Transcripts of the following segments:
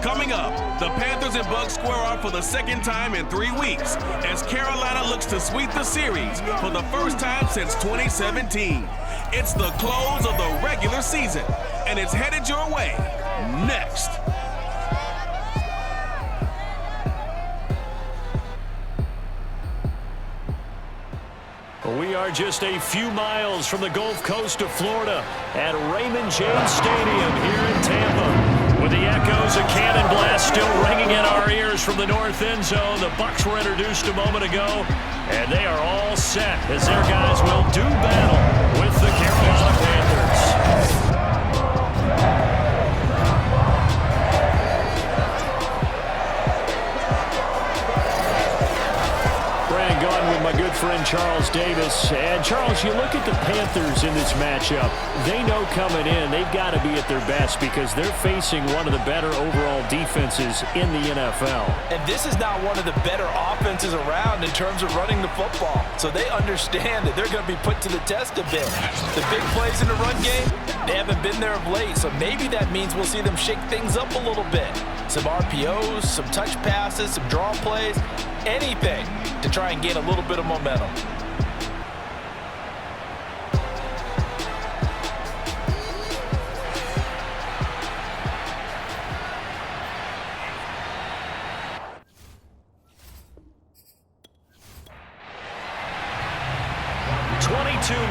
Coming up, the Panthers and Bucs square off for the second time in 3 weeks as Carolina looks to sweep the series for the first time since 2017. It's the close of the regular season, and it's headed your way next. We are just a few miles from the Gulf Coast of Florida at Raymond James Stadium here in Tampa. With the echoes of cannon blast still ringing in our ears from the north end zone, the Bucs were introduced a moment ago, and they are all set as their guys will do battle with the Carolina Panthers. My good friend Charles Davis. And Charles, you look at the Panthers in this matchup, they know coming in they've got to be at their best because they're facing one of the better overall defenses in the NFL. And this is not one of the better offenses around in terms of running the football. So they understand that they're going to be put to the test a bit. The big plays in the run game, they haven't been there of late. So maybe that means we'll see them shake things up a little bit. Some RPOs, some touch passes, some draw plays, anything to try and gain a little bit of momentum.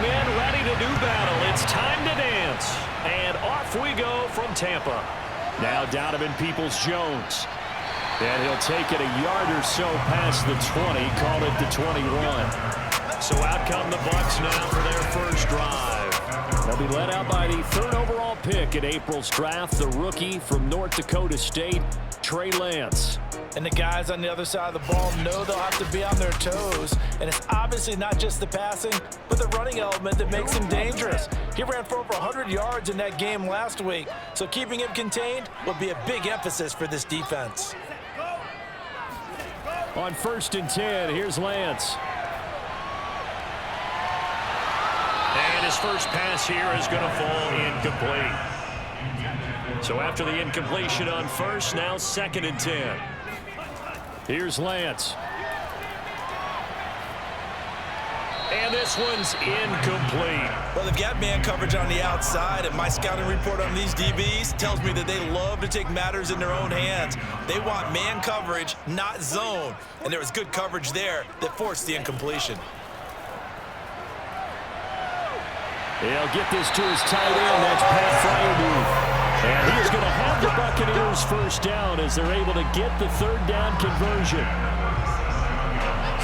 Men ready to do battle. It's time to dance. And off we go from Tampa. Now Donovan Peoples-Jones. And he'll take it a yard or so past the 20, call it the 21. So out come the Bucs now for their first drive. They'll be led out by the third overall pick in April's draft, the rookie from North Dakota State, Trey Lance. And the guys on the other side of the ball know they'll have to be on their toes. And it's obviously not just the passing, but the running element that makes him dangerous. He ran for over 100 yards in that game last week, so keeping him contained will be a big emphasis for this defense. On 1st and 10, here's Lance. And his first pass here is going to fall incomplete. So after the incompletion on first, now 2nd and 10. Here's Lance. And this one's incomplete. Well, they've got man coverage on the outside, and my scouting report on these DBs tells me that they love to take matters in their own hands. They want man coverage, not zone. And there was good coverage there that forced the incompletion. He'll get this to his tight end. That's Pat Fryermuth. And he's going to have the Buccaneers first down as they're able to get the third down conversion.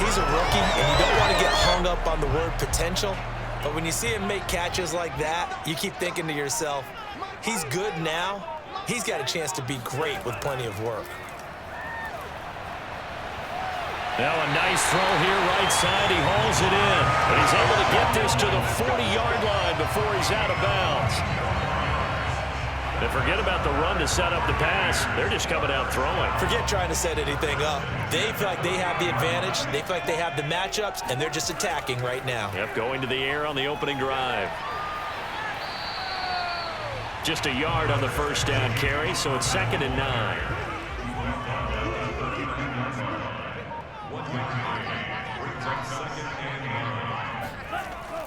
He's a rookie, and you don't want to get hung up on the word potential. But when you see him make catches like that, you keep thinking to yourself, he's good now. He's got a chance to be great with plenty of work. Now a nice throw here right side. He hauls it in. And he's able to get this to the 40-yard line before he's out of bounds. And forget about the run to set up the pass. They're just coming out throwing. Forget trying to set anything up. They feel like they have the advantage. They feel like they have the matchups, and they're just attacking right now. Yep, going to the air on the opening drive. Just a yard on the first down carry, so it's 2nd and 9.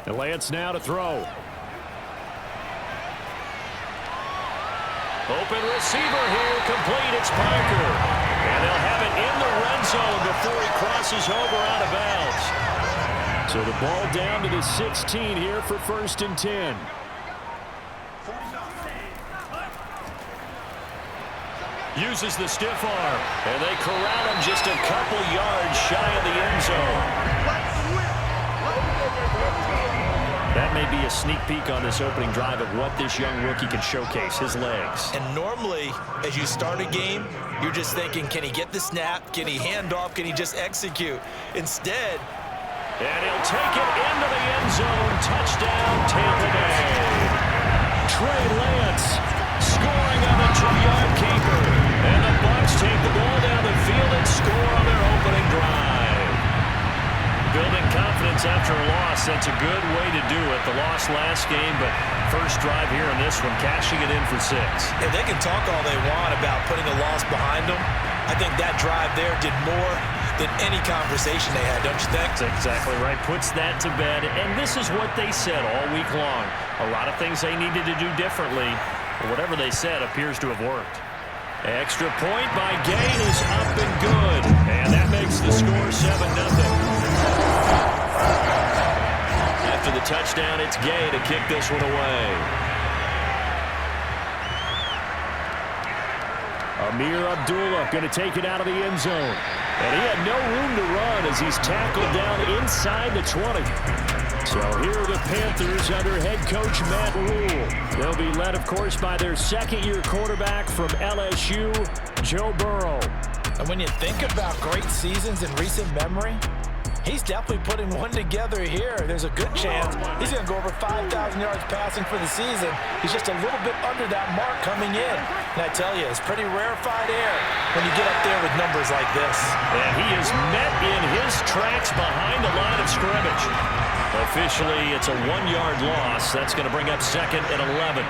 And Lance now to throw. Open receiver here, complete, it's Parker. And they'll have it in the red zone before he crosses over out of bounds. So the ball down to the 16 here for 1st and 10. Uses the stiff arm, and they corral him just a couple yards shy of the end zone. That may be a sneak peek on this opening drive of what this young rookie can showcase, his legs. And normally, as you start a game, you're just thinking, can he get the snap? Can he hand off? Can he just execute? Instead, and he'll take it into the end zone. Touchdown, Tampa Bay. Trey Lance scoring on the 2-yard keeper. And the Bucs take the ball down the field and score on their opening drive. Building confidence after a loss, that's a good way to do it. The loss last game, but first drive here in this one, cashing it in for 6. Yeah, they can talk all they want about putting a loss behind them. I think that drive there did more than any conversation they had, don't you think? That's exactly right. Puts that to bed. And this is what they said all week long. A lot of things they needed to do differently. But whatever they said appears to have worked. Extra point by Gay is up and good. And that makes the score 7-0. After the touchdown, it's Gay to kick this one away. Amir Abdullah going to take it out of the end zone. And he had no room to run as he's tackled down inside the 20. So here are the Panthers under head coach Matt Rule. They'll be led, of course, by their second-year quarterback from LSU, Joe Burrow. And when you think about great seasons in recent memory, he's definitely putting one together here. There's a good chance he's going to go over 5,000 yards passing for the season. He's just a little bit under that mark coming in. And I tell you, it's pretty rarefied air when you get up there with numbers like this. And he is met in his tracks behind the line of scrimmage. Officially, it's a 1-yard loss. That's going to bring up 2nd and 11.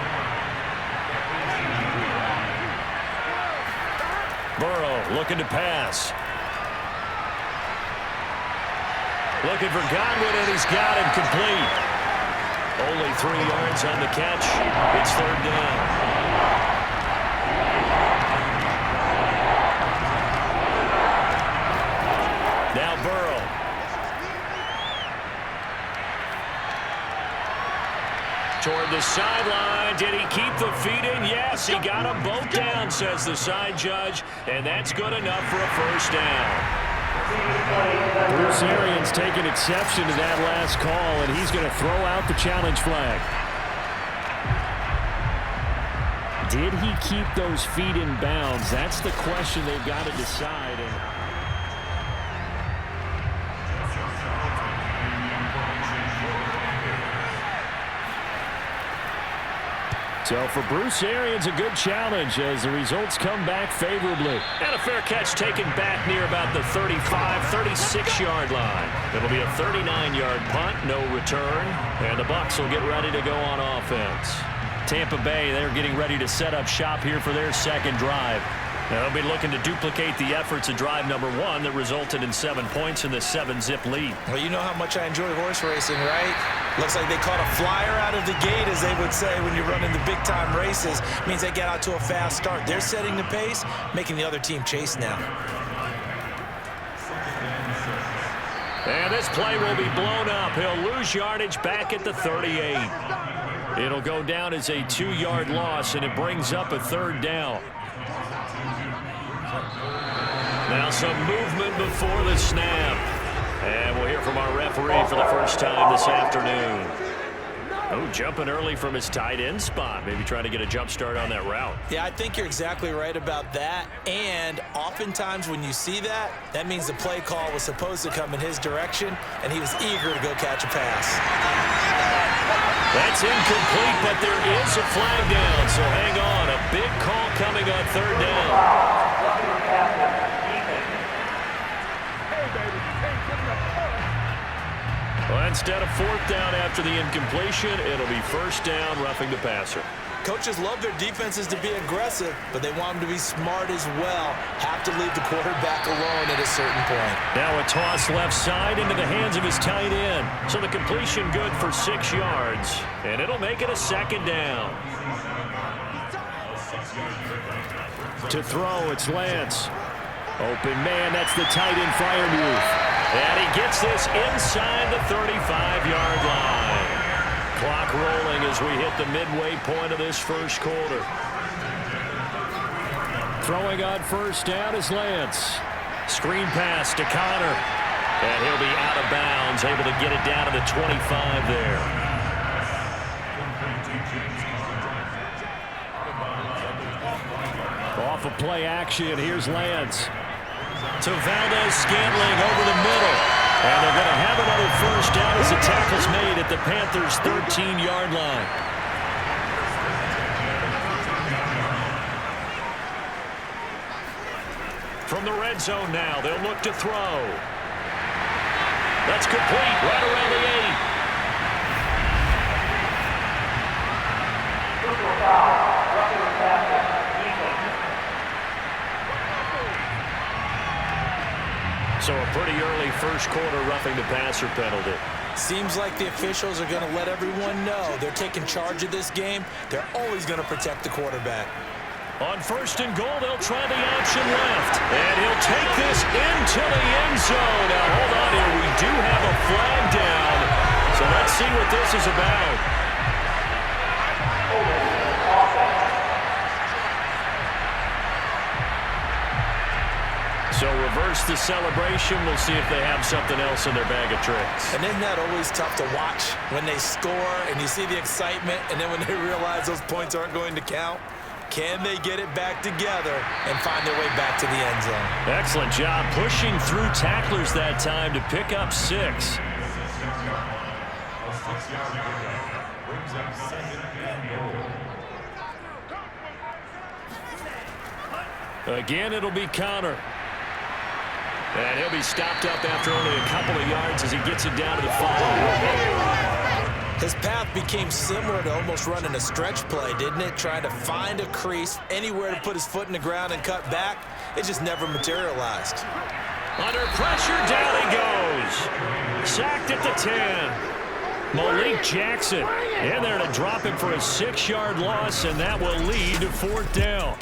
Burrow looking to pass. Looking for Godwin, and he's got him complete. Only 3 yards on the catch. It's 3rd down. Now Burrow. Toward the sideline. Did he keep the feet in? Yes, he got them both down, says the side judge. And that's good enough for a 1st down. Bruce Arians taking exception to that last call, and he's going to throw out the challenge flag. Did he keep those feet in bounds? That's the question they've got to decide. So for Bruce Arians, a good challenge as the results come back favorably. And a fair catch taken back near about the 35, 36-yard line. It'll be a 39-yard punt, no return. And the Bucs will get ready to go on offense. Tampa Bay, they're getting ready to set up shop here for their 2nd drive. They'll be looking to duplicate the efforts of drive number 1 that resulted in 7 points in the 7-zip lead. Well, you know how much I enjoy horse racing, right? Looks like they caught a flyer out of the gate, as they would say when you're running the big-time races. Means they get out to a fast start. They're setting the pace, making the other team chase now. And this play will be blown up. He'll lose yardage back at the 38. It'll go down as a 2-yard loss, and it brings up a 3rd down. Now some movement before the snap. And we'll hear from our referee for the first time this afternoon. Oh, jumping early from his tight end spot. Maybe trying to get a jump start on that route. Yeah, I think you're exactly right about that. And oftentimes when you see that, that means the play call was supposed to come in his direction, and he was eager to go catch a pass. That's incomplete, but there is a flag down. So hang on. A big call coming on 3rd down. Well, instead of 4th down after the incompletion, it'll be 1st down, roughing the passer. Coaches love their defenses to be aggressive, but they want them to be smart as well. Have to leave the quarterback alone at a certain point. Now a toss left side into the hands of his tight end. So the completion good for 6 yards, and it'll make it a 2nd down. To throw, it's Lance. Open man, that's the tight end Freiermuth. And he gets this inside the 35-yard line. Clock rolling as we hit the midway point of this 1st quarter. Throwing on 1st down is Lance. Screen pass to Connor. And he'll be out of bounds, able to get it down to the 25 there. off of play action. Here's Lance. To Valdez-Scantling over the middle. And they're going to have another first down as the tackle's made at the Panthers' 13-yard line. From the red zone now, they'll look to throw. That's complete right around the 8. So a pretty early first quarter roughing the passer penalty. Seems like the officials are going to let everyone know they're taking charge of this game. They're always going to protect the quarterback. On first and goal, they'll try the option left. And he'll take this into the end zone. Now, hold on here. We do have a flag down. So let's see what this is about. So reverse the celebration. We'll see if they have something else in their bag of tricks. And isn't that always tough to watch when they score and you see the excitement and then when they realize those points aren't going to count? Can they get it back together and find their way back to the end zone? Excellent job pushing through tacklers that time to pick up 6. Again, it'll be Connor. And he'll be stopped up after only a couple of yards as he gets it down to the 5. His path became similar to almost running a stretch play, didn't it? Trying to find a crease, anywhere to put his foot in the ground and cut back. It just never materialized. Under pressure, down he goes. Sacked at the 10. Malik Jackson in there to drop him for a 6-yard loss, and that will lead to 4th down.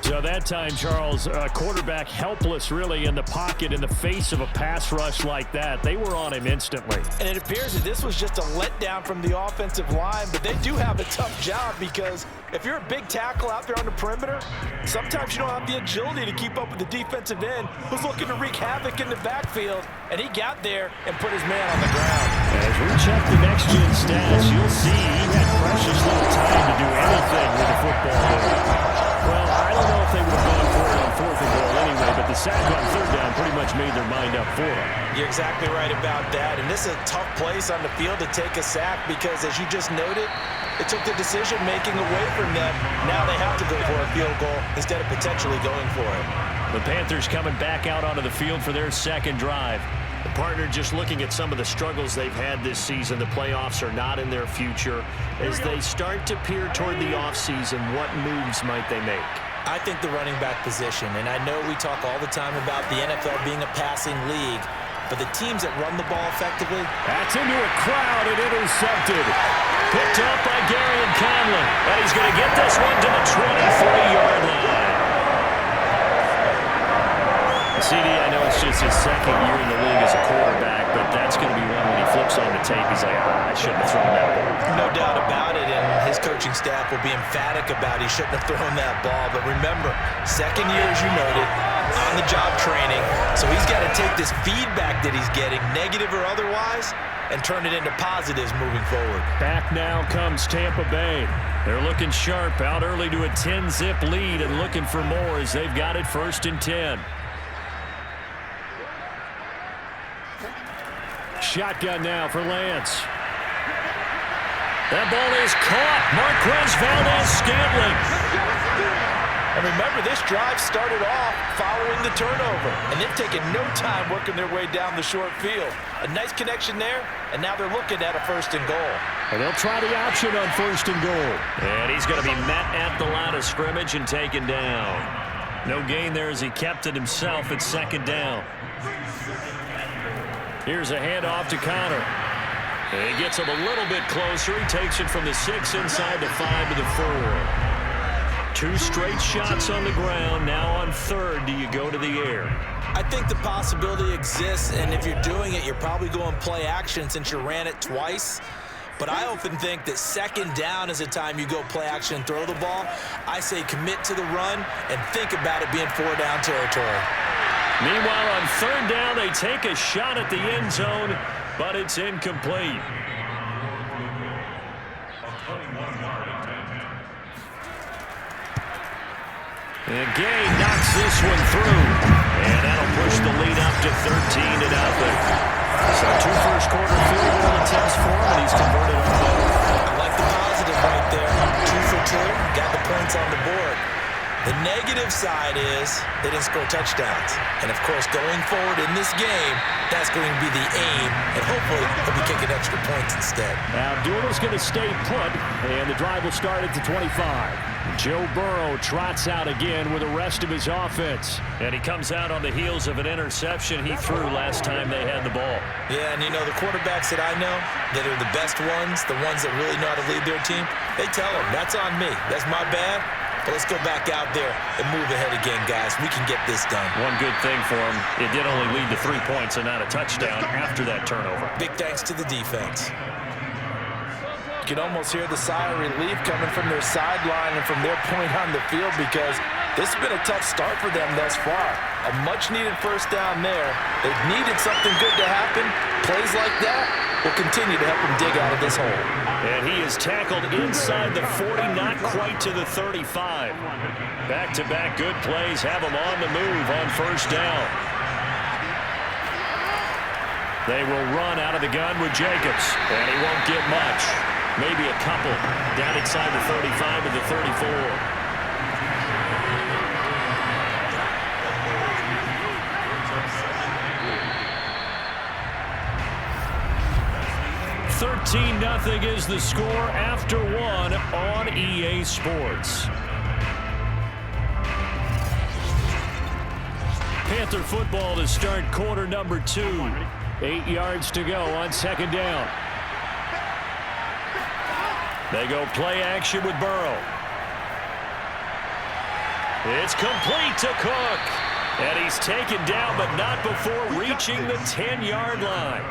So that time, Charles, quarterback helpless really in the pocket in the face of a pass rush like that. They were on him instantly. And it appears that this was just a letdown from the offensive line, but they do have a tough job because if you're a big tackle out there on the perimeter, sometimes you don't have the agility to keep up with the defensive end who's looking to wreak havoc in the backfield, and he got there and put his man on the ground. As we check the next-gen stats, you'll see he had precious little time to do anything with the football. Well, I don't know if they would have gone for it on 4th and goal anyway, but the sack on 3rd down pretty much made their mind up for it. You're exactly right about that, and this is a tough place on the field to take a sack because, as you just noted, it took the decision-making away from them. Now they have to go for a field goal instead of potentially going for it. The Panthers coming back out onto the field for their second drive. The partner just looking at some of the struggles they've had this season. The playoffs are not in their future. As they start to peer toward the offseason, what moves might they make? I think the running back position, and I know we talk all the time about the NFL being a passing league, but the teams that run the ball effectively. That's into a crowd and intercepted. Picked up by Gary and Conlon. And he's going to get this one to the 23-yard line. CD, I know it's just his second year in the league as a quarterback, but that's going to be one when he flips on the tape. He's like, I shouldn't have thrown that ball. No doubt about it, and his coaching staff will be emphatic about he shouldn't have thrown that ball. But remember, second year, as you noted, on-the-job training. So he's got to take this feedback that he's getting, negative or otherwise, and turn it into positives moving forward. Back now comes Tampa Bay. They're looking sharp, out early to a 10-zip lead and looking for more as they've got it 1st and 10. Shotgun now for Lance. That ball is caught. Marquez Valdez-Scantling. And remember, this drive started off following the turnover, and they've taken no time working their way down the short field. A nice connection there, and now they're looking at a 1st and goal. And they'll try the option on 1st and goal. And he's going to be met at the line of scrimmage and taken down. No gain there as he kept it himself at 2nd down. Here's a handoff to Connor. And he gets him a little bit closer. He takes it from the 6 inside the 5 to the 4. 2 straight shots on the ground. Now on 3rd, do you go to the air? I think the possibility exists, and if you're doing it, you're probably going play action since you ran it twice. But I often think that 2nd down is the time you go play action and throw the ball. I say commit to the run and think about it being 4-down territory. Meanwhile, on 3rd down, they take a shot at the end zone, but it's incomplete. And Gay knocks this one through. And that'll push the lead up to 13-0. So 2 first-quarter field goal attempts for him, and he's converted on both. I like the positive right there. 2 for 2, got the points on the board. The negative side is they didn't score touchdowns. And, of course, going forward in this game, that's going to be the aim. And hopefully he'll be kicking extra points instead. Now, Doolittle going to stay put, and the drive will start at the 25. Joe Burrow trots out again with the rest of his offense. And he comes out on the heels of an interception he threw last time they had the ball. Yeah, and, you know, the quarterbacks that I know that are the best ones, the ones that really know how to lead their team, they tell them, that's on me. That's my bad. But let's go back out there and move ahead again, guys. We can get this done. One good thing for him, it did only lead to 3 points and not a touchdown after that turnover. Big thanks to the defense. You can almost hear the sigh of relief coming from their sideline and from their point on the field because this has been a tough start for them thus far. A much-needed first down there. They've needed something good to happen. Plays like that will continue to help them dig out of this hole. And he is tackled inside the 40, not quite to the 35. Back-to-back good plays have him on the move on first down. They will run out of the gun with Jacobs, and he won't get much. Maybe a couple down inside the 35 to the 34. 13-0 is the score after 1 on EA Sports. Panther football to start quarter number 2. 8 yards to go on second down. They go play action with Burrow. It's complete to Cook. And he's taken down, but not before reaching the 10-yard line.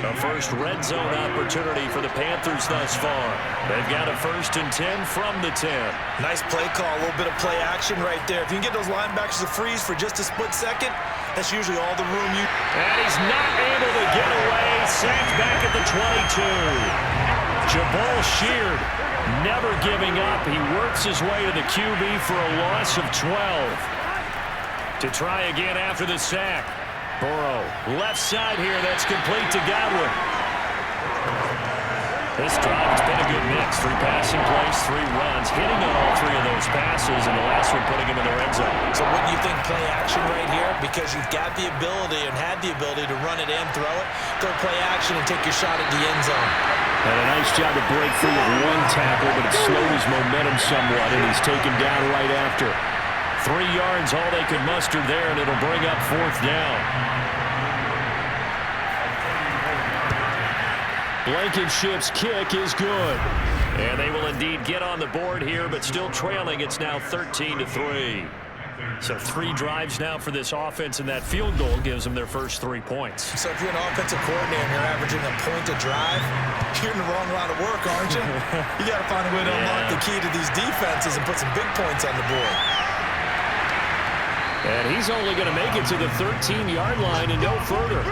A first red zone opportunity for the Panthers thus far. They've got a 1st and 10 from the 10. Nice play call, a little bit of play action right there. If you can get those linebackers to freeze for just a split second, that's usually all the room you... And he's not able to get away. Sacked back at the 22. Jabal Sheard never giving up. He works his way to the QB for a loss of 12. To try again after the sack. Burrow, left side here, that's complete to Godwin. This drive has been a good mix. 3 passing plays, 3 runs, hitting on all 3 of those passes, and the last one putting him in the red zone. So wouldn't you think play action right here? Because you've got the ability and had the ability to run it and throw it. Go play action and take your shot at the end zone. And a nice job to break free of 1 tackle, but it slowed his momentum somewhat, and he's taken down right after. 3 yards, all they could muster there, and it'll bring up 4th down. Blankenship's kick is good. And they will indeed get on the board here, but still trailing. It's now 13-3. So 3 drives now for this offense, and that field goal gives them their first 3 points. So if you're an offensive coordinator and you're averaging a point a drive, you're in the wrong line of work, aren't you? You got to find a way to unlock the key to these defenses and put some big points on the board. And he's only going to make it to the 13-yard line and no further.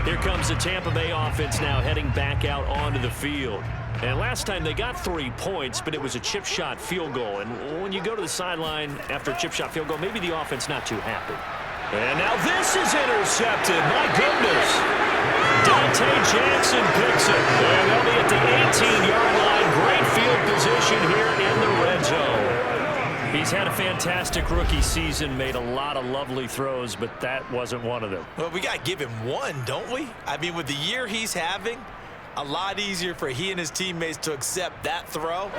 Here comes the Tampa Bay offense now heading back out onto the field. And last time they got 3 points, but it was a chip shot field goal. And when you go to the sideline after a chip shot field goal, maybe the offense not too happy. And now this is intercepted. My goodness. Dante Jackson picks it. And they'll be at the 18-yard line. Great field position here in the red zone. He's had a fantastic rookie season, made a lot of lovely throws, but that wasn't one of them. Well, we got to give him one, don't we? I mean, with the year he's having, a lot easier for he and his teammates to accept that throw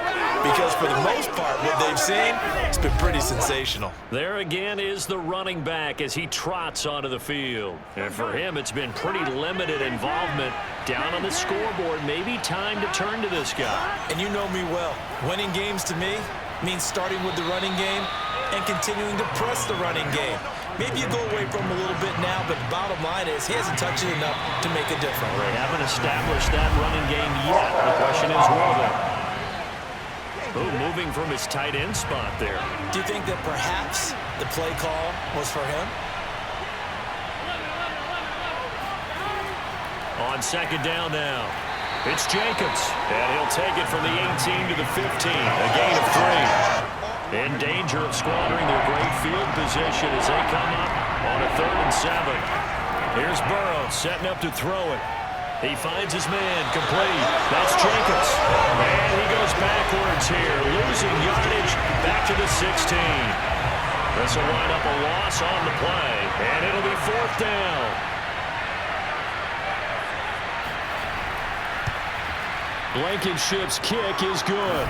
because for the most part, what they've seen, it's been pretty sensational. There again is the running back as he trots onto the field. And for him, it's been pretty limited involvement down on the scoreboard. Maybe time to turn to this guy. And you know me well. Winning games to me means starting with the running game and continuing to press the running game. Maybe you go away from him a little bit now, but the bottom line is he hasn't touched it enough to make a difference. They haven't established that running game yet. The question is, will they? Oh, moving from his tight end spot there. Do you think that perhaps the play call was for him? On second down now. It's Jacobs, and he'll take it from the 18 to the 15, a gain of 3. In danger of squandering their great field position as they come up on a 3rd and 7. Here's Burrow setting up to throw it. He finds his man, complete. That's Jacobs. And he goes backwards here, losing yardage back to the 16. This will wind up a loss on the play, and it'll be 4th down. Blankenship's kick is good.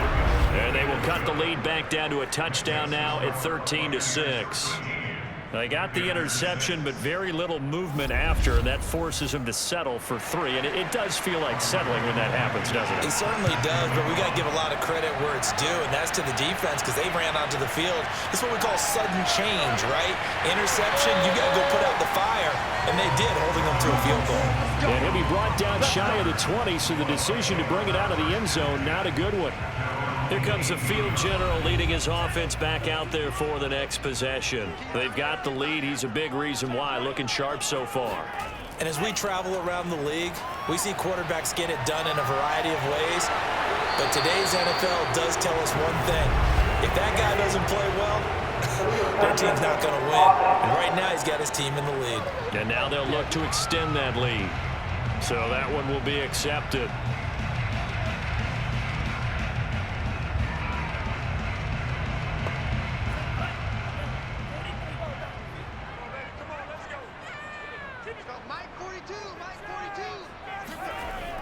And they will cut the lead back down to a touchdown now at 13-6. They got the interception, but very little movement after, and that forces them to settle for 3. And it does feel like settling when that happens, doesn't it? It certainly does, but we got to give a lot of credit where it's due, and that's to the defense because they ran onto the field. It's what we call sudden change, right? Interception, you got to go put out the fire, and they did, holding them to a field goal. And he'll be brought down shy of the 20, so the decision to bring it out of the end zone, not a good one. Here comes the field general leading his offense back out there for the next possession. They've got the lead. He's a big reason why, looking sharp so far. And as we travel around the league, we see quarterbacks get it done in a variety of ways. But today's NFL does tell us one thing. If that guy doesn't play well, their team's not going to win. And right now he's got his team in the lead. And now they'll look to extend that lead. So that one will be accepted.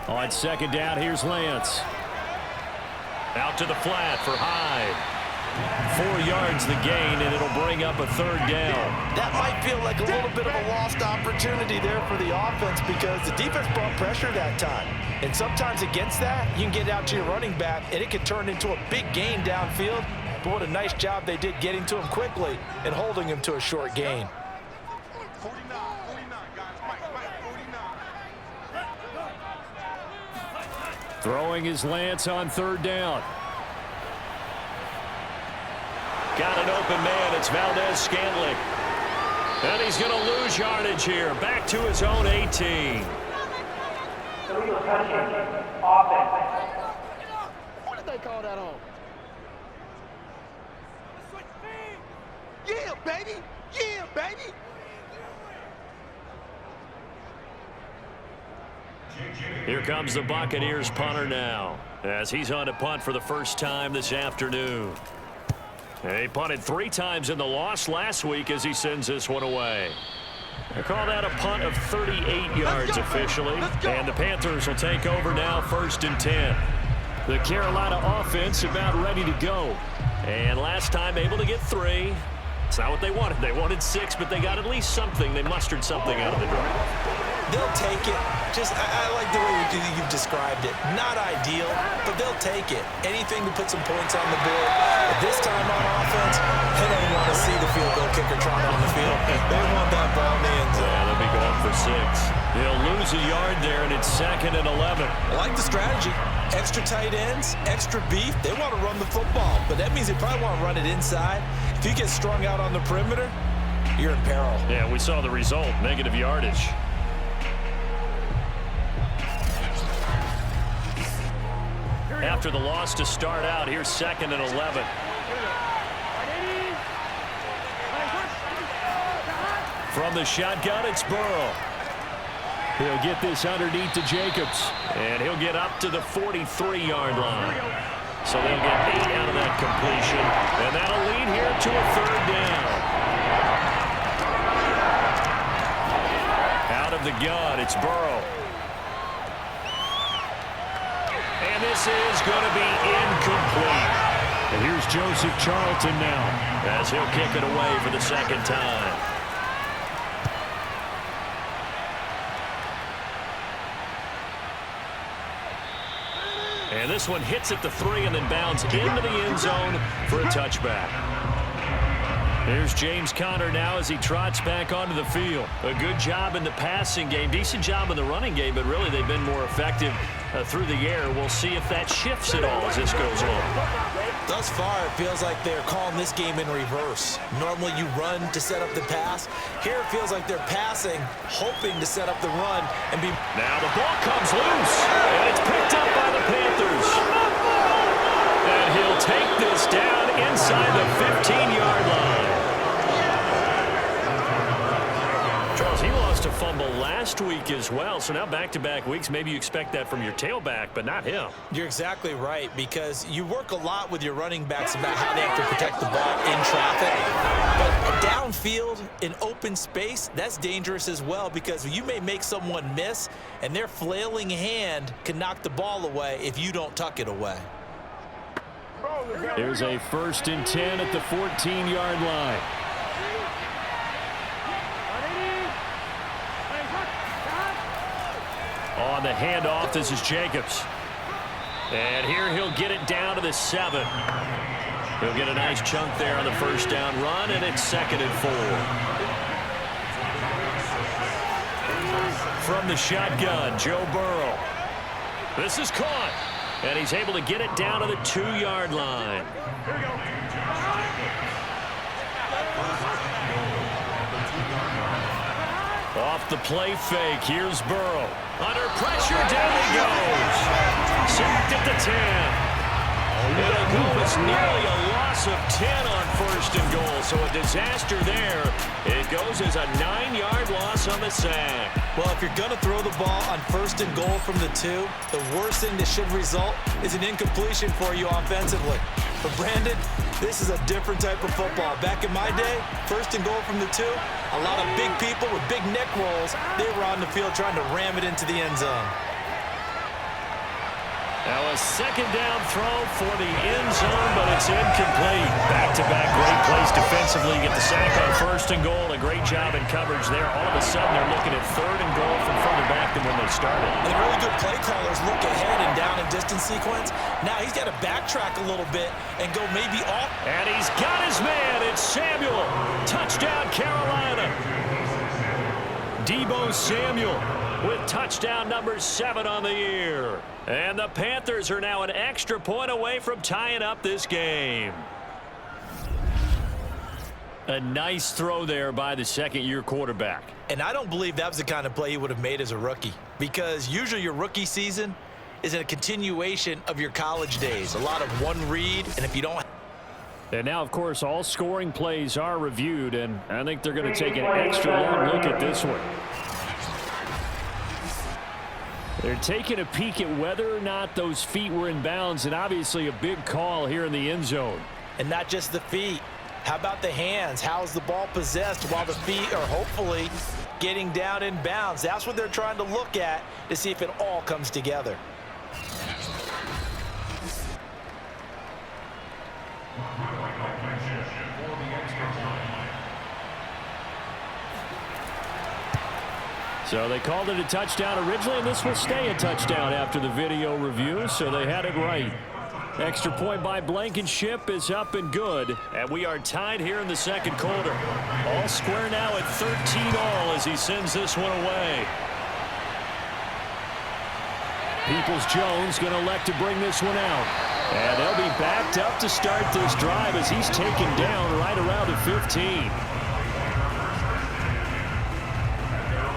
On 2nd down, here's Lance. Out to the flat for Hyde. 4 yards the gain, and it'll bring up a 3rd down. That might feel like a little bit of a lost opportunity there for the offense because the defense brought pressure that time. And sometimes against that, you can get out to your running back, and it can turn into a big gain downfield. But what a nice job they did getting to him quickly and holding him to a short gain. Throwing his Lance on 3rd down. Got an open man. It's Valdez-Scantling. And he's going to lose yardage here. Back to his own 18. What did they call that on? Yeah, baby! Yeah, baby! Here comes the Buccaneers punter now, as he's on to punt for the first time this afternoon. He punted 3 times in the loss last week as he sends this one away. They call that a punt of 38 yards officially, and the Panthers will take over now 1st and 10. The Carolina offense about ready to go, and last time able to get 3. It's not what they wanted. They wanted 6, but they got at least something. They mustered something out of the drive. They'll take it. I like the way you've described it. Not ideal, but they'll take it. Anything to put some points on the board. But this time on offense, they don't want to see the field goal kicker trot on the field. They want that ball in the end zone. Yeah, they'll be going for 6. They'll lose a yard there, and it's 2nd and 11. I like the strategy. Extra tight ends, extra beef. They want to run the football, but that means they probably want to run it inside. If you get strung out on the perimeter, you're in peril. Yeah, we saw the result, negative yardage. After the loss to start out, here's 2nd and 11. From the shotgun, it's Burrow. He'll get this underneath to Jacobs, and he'll get up to the 43-yard line. So they'll get 8 out of that completion, and that'll lead here to a 3rd down. Out of the gun, it's Burrow. And this is going to be incomplete. And here's Joseph Charlton now, as he'll kick it away for the 2nd time. And this one hits at the 3 and then bounds into the end zone for a touchback. Here's James Conner now as he trots back onto the field. A good job in the passing game, decent job in the running game, but really they've been more effective through the air. We'll see if that shifts at all as this goes on. Thus far, it feels like they're calling this game in reverse. Normally you run to set up the pass. Here it feels like they're passing, hoping to set up the run and be... Now the ball comes loose, and it's picked up by the Panthers. And he'll take this down inside the 15-yard line. Charles, he lost a fumble last week as well, so now back-to-back weeks, maybe you expect that from your tailback, but not him. You're exactly right, because you work a lot with your running backs about how they have to protect the ball in traffic. But downfield, in open space, that's dangerous as well, because you may make someone miss, and their flailing hand can knock the ball away if you don't tuck it away. There's a 1st and 10 at the 14-yard line. On the handoff, this is Jacobs. And here he'll get it down to the 7. He'll get a nice chunk there on the 1st down run, and it's 2nd and 4. From the shotgun, Joe Burrow. This is caught. And he's able to get it down to the 2-yard line. Off the play fake, here's Burrow. Under pressure, down he goes. Sacked at the 10. It'll go as nearly a loss of 10 on 1st and goal, so a disaster there. It goes as a 9-yard loss on the sack. Well, if you're going to throw the ball on 1st and goal from the 2, the worst thing that should result is an incompletion for you offensively. But Brandon, this is a different type of football. Back in my day, 1st and goal from the 2, a lot of big people with big neck rolls, they were on the field trying to ram it into the end zone. Now a 2nd down throw for the end zone, but it's incomplete. Back-to-back great plays defensively. Get the sack on 1st and goal. A great job in coverage there. All of a sudden, they're looking at 3rd and goal from further back than when they started. And really good play callers look ahead and down and distance sequence. Now he's got to backtrack a little bit and go maybe off. And he's got his man. It's Samuel. Touchdown, Carolina. Deebo Samuel with touchdown number 7 on the year. And the Panthers are now an extra point away from tying up this game. A nice throw there by the 2nd-year quarterback. And I don't believe that was the kind of play he would have made as a rookie, because usually your rookie season is a continuation of your college days. A lot of one read, and if you don't... And now, of course, all scoring plays are reviewed, and I think they're going to take an extra long look at this one. They're taking a peek at whether or not those feet were in bounds, and obviously a big call here in the end zone. And not just the feet. How about the hands? How's the ball possessed while the feet are hopefully getting down in bounds? That's what they're trying to look at to see if it all comes together. So they called it a touchdown originally, and this will stay a touchdown after the video review, so they had it right. Extra point by Blankenship is up and good, and we are tied here in the 2nd quarter. All square now at 13-all as he sends this one away. Peoples-Jones going to elect to bring this one out. And they'll be backed up to start this drive as he's taken down right around the 15.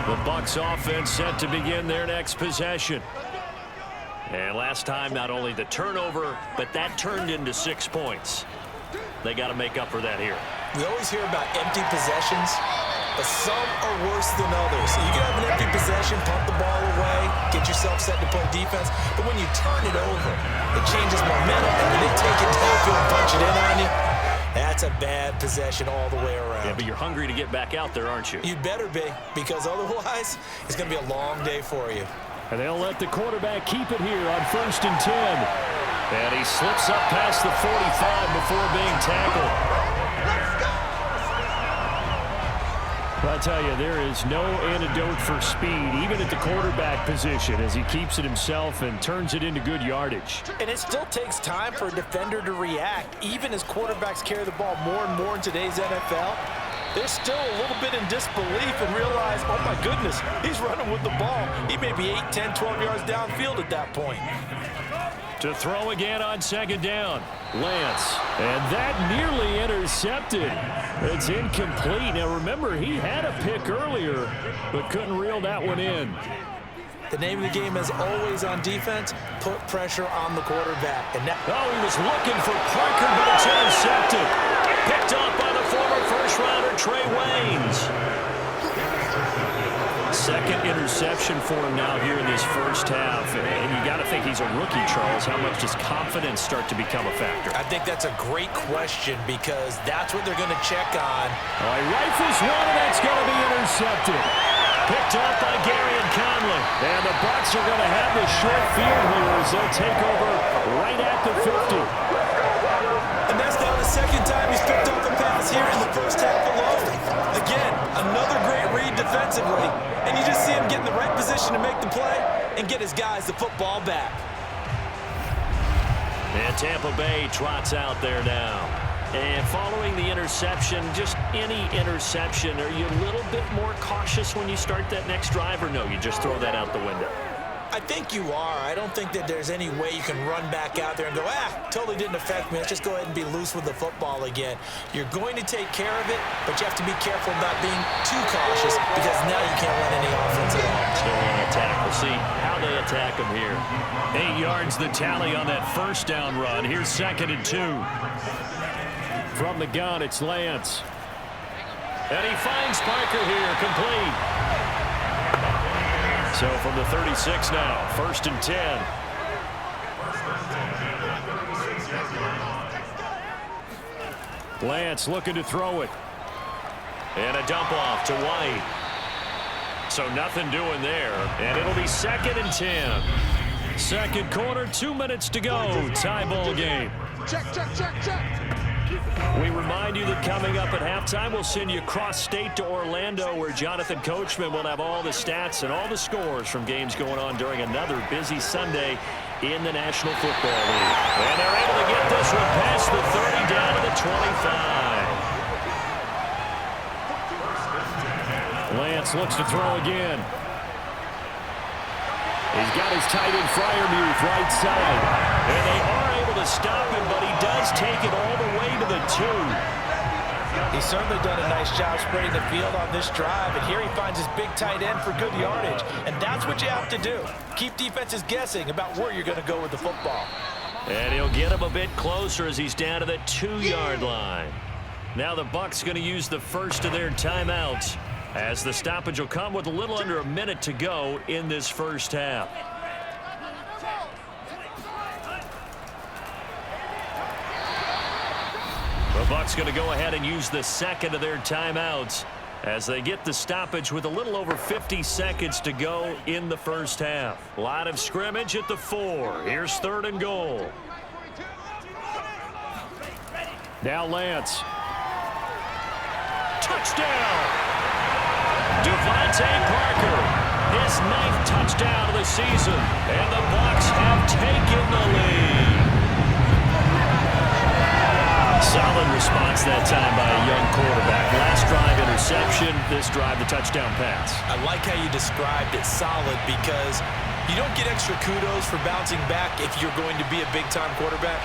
The Bucs offense set to begin their next possession. And last time, not only the turnover, but that turned into 6 points. They got to make up for that here. We always hear about empty possessions, but some are worse than others. You can have an empty possession, pump the ball away, get yourself set to play defense, but when you turn it over, it changes momentum, and when they take it downfield and punch it in on you, that's a bad possession all the way around. Yeah, but you're hungry to get back out there, aren't you? You'd better be, because otherwise, it's going to be a long day for you. And they'll let the quarterback keep it here on 1st and 10. And he slips up past the 45 before being tackled. I'll tell you, there is no antidote for speed, even at the quarterback position, as he keeps it himself and turns it into good yardage. And it still takes time for a defender to react, even as quarterbacks carry the ball more and more in today's NFL. They're still a little bit in disbelief and realize, oh my goodness, he's running with the ball. He may be 8, 10, 12 yards downfield at that point. To throw again on second down, Lance. And that nearly intercepted. It's incomplete. Now remember, he had a pick earlier, but couldn't reel that one in. The name of the game, as always on defense, put pressure on the quarterback. And now, he was looking for Parker, but it's intercepted. Picked off by the former first-rounder, Trey Waynes. Second interception for him now here in this first half. And you got to think he's a rookie, Charles. How much does confidence start to become a factor? I think that's a great question because that's what they're going to check on. He rifles one, and that's going to be intercepted. Picked off by Gary and Conley. And the Bucs are going to have the short field here as they'll take over right at the 50. And that's now the second time he's picked off a pass here in the first half alone. Again, another great read defensively. And you just see him get in the right position to make the play and get his guys the football back. And Tampa Bay trots out there now. And following the interception, just any interception, are you a little bit more cautious when you start that next drive, or no, you just throw that out the window? I think you are. I don't think that there's any way you can run back out there and go, totally didn't affect me. Let's just go ahead and be loose with the football again. You're going to take care of it, but you have to be careful about being too cautious because now you can't run any offense at all. Still on attack. We'll see how they attack him here. 8 yards the tally on that first down run. Here's 2nd and 2. From the gun, it's Lance. And he finds Parker here, complete. So from the 36 now, 1st and 10. Lance looking to throw it. And a dump off to White. So nothing doing there. And it'll be 2nd and 10. Second quarter, 2 minutes to go. Tie ball game. Check. We remind you that coming up at halftime, we'll send you cross-state to Orlando, where Jonathan Coachman will have all the stats and all the scores from games going on during another busy Sunday in the National Football League. And they're able to get this one past the 30 down to the 25. Lance looks to throw again. He's got his tight end Freiermuth right side. And they are able to stop him, but he does take it all the way to the 2. He's certainly done a nice job spreading the field on this drive, and here he finds his big tight end for good yardage. And that's what you have to do. Keep defenses guessing about where you're going to go with the football. And he'll get him a bit closer as he's down to the 2-yard line. Now the Bucs going to use the first of their timeouts, as the stoppage will come with a little under a minute to go in this first half. The Bucs going to go ahead and use the second of their timeouts as they get the stoppage with a little over 50 seconds to go in the first half. Line of scrimmage at the 4. Here's 3rd and goal. Now Lance. Touchdown! Devontae Parker, his 9th touchdown of the season, and the Bucs have taken the lead. Solid response that time by a young quarterback. Last drive interception, this drive the touchdown pass. I like how you described it, solid, because you don't get extra kudos for bouncing back if you're going to be a big-time quarterback.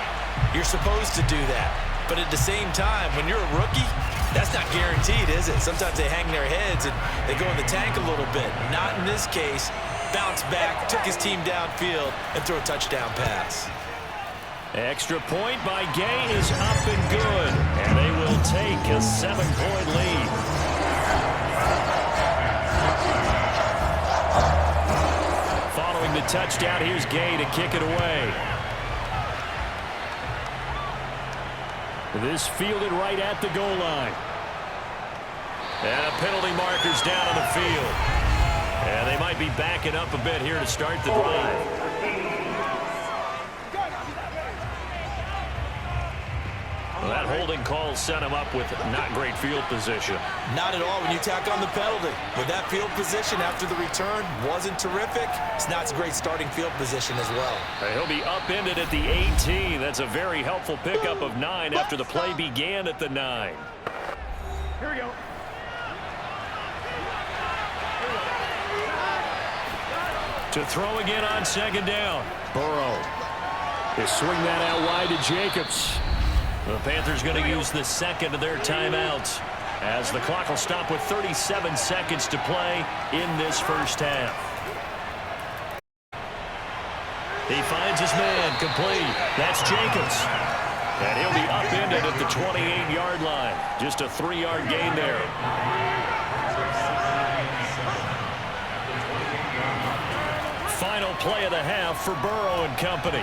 You're supposed to do that. But at the same time, when you're a rookie, that's not guaranteed, is it? Sometimes they hang their heads and they go in the tank a little bit. Not in this case. Bounced back, took his team downfield, and threw a touchdown pass. Extra point by Gay is up and good. And they will take a 7-point lead. Following the touchdown, here's Gay to kick it away. This fielded right at the goal line. And a penalty marker's down on the field. And they might be backing up a bit here to start the drive. Well, that holding call set him up with not great field position. Not at all when you tack on the penalty. But that field position after the return wasn't terrific. It's not a great starting field position as well. He'll be upended at the 18. That's a very helpful pickup of 9 after the play began at the 9. Here we go. To throw again on second down. Burrow. They swing that out wide to Jacobs. The Panthers going to use the second of their timeouts as the clock will stop with 37 seconds to play in this first half. He finds his man complete. That's Jacobs. And he'll be upended at the 28-yard line. Just a 3-yard gain there. Final play of the half for Burrow and company.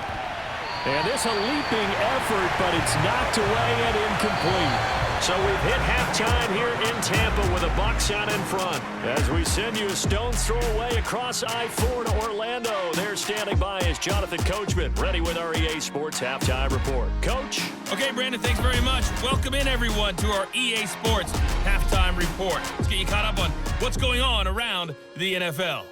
And this a leaping effort, but it's knocked away and incomplete. So we've hit halftime here in Tampa with a Bucs out in front. As we send you a stone's throw away across I-4 to Orlando. There standing by is Jonathan Coachman, ready with our EA Sports Halftime Report. Coach? Okay, Brandon, thanks very much. Welcome in, everyone, to our EA Sports Halftime Report. Let's get you caught up on what's going on around the NFL.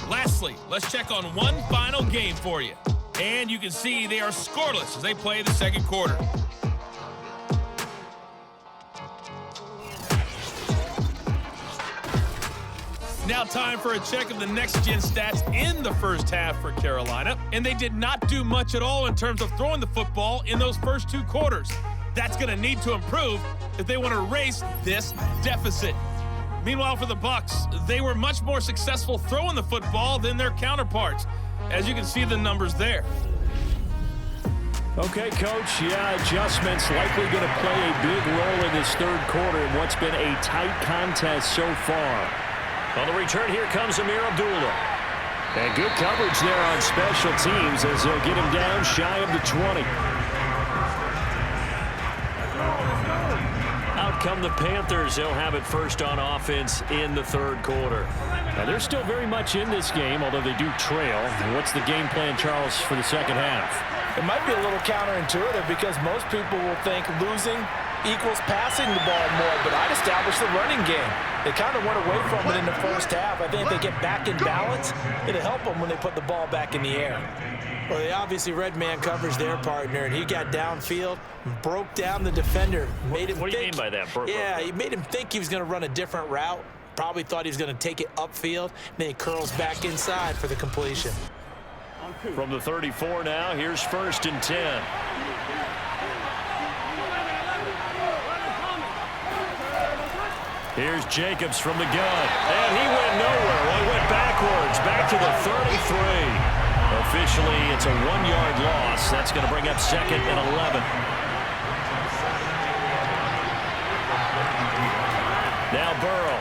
Lastly, let's check on one final game for you. And you can see they are scoreless as they play the second quarter. Now time for a check of the next-gen stats in the first half for Carolina. And they did not do much at all in terms of throwing the football in those first 2 quarters. That's going to need to improve if they want to erase this deficit. Meanwhile, for the Bucs, they were much more successful throwing the football than their counterparts, as you can see the numbers there. Okay, Coach, adjustments likely going to play a big role in this third quarter in what's been a tight contest so far. On the return, here comes Amir Abdullah. And good coverage there on special teams as they'll get him down shy of the 20. Out come the Panthers. They'll have it first on offense in the third quarter. Now, they're still very much in this game, although they do trail. And what's the game plan, Charles, for the second half? It might be a little counterintuitive because most people will think losing equals passing the ball more, but I'd establish the running game. They kind of went away from it in the first half. I think if they get back in balance, it'll help them when they put the ball back in the air. Well, they obviously red man coverage their partner, and he got downfield, broke down the defender. Made him what do you mean by that? Yeah, he made him think he was going to run a different route. Probably thought he was going to take it upfield. Then he curls back inside for the completion. From the 34 now, here's 1st and 10. Here's Jacobs from the gun. And he went nowhere. Well, he went backwards, back to the 33. Officially, it's a 1-yard loss. That's going to bring up 2nd and 11. Now Burrow.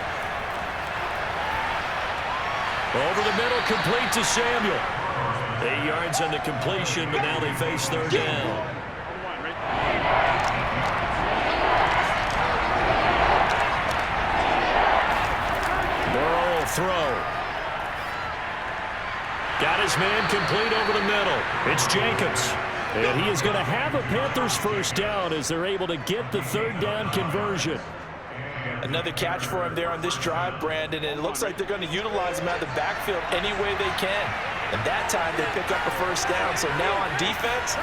Over the middle, complete to Samuel. 8 yards on the completion, but now they face 3rd down. Burrow will throw. Got his man complete over the middle. It's Jacobs. And he is going to have a Panthers first down as they're able to get the 3rd down conversion. Another catch for him there on this drive, Brandon, and it looks like they're going to utilize him out of the backfield any way they can. And that time they pick up a first down. So now on defense,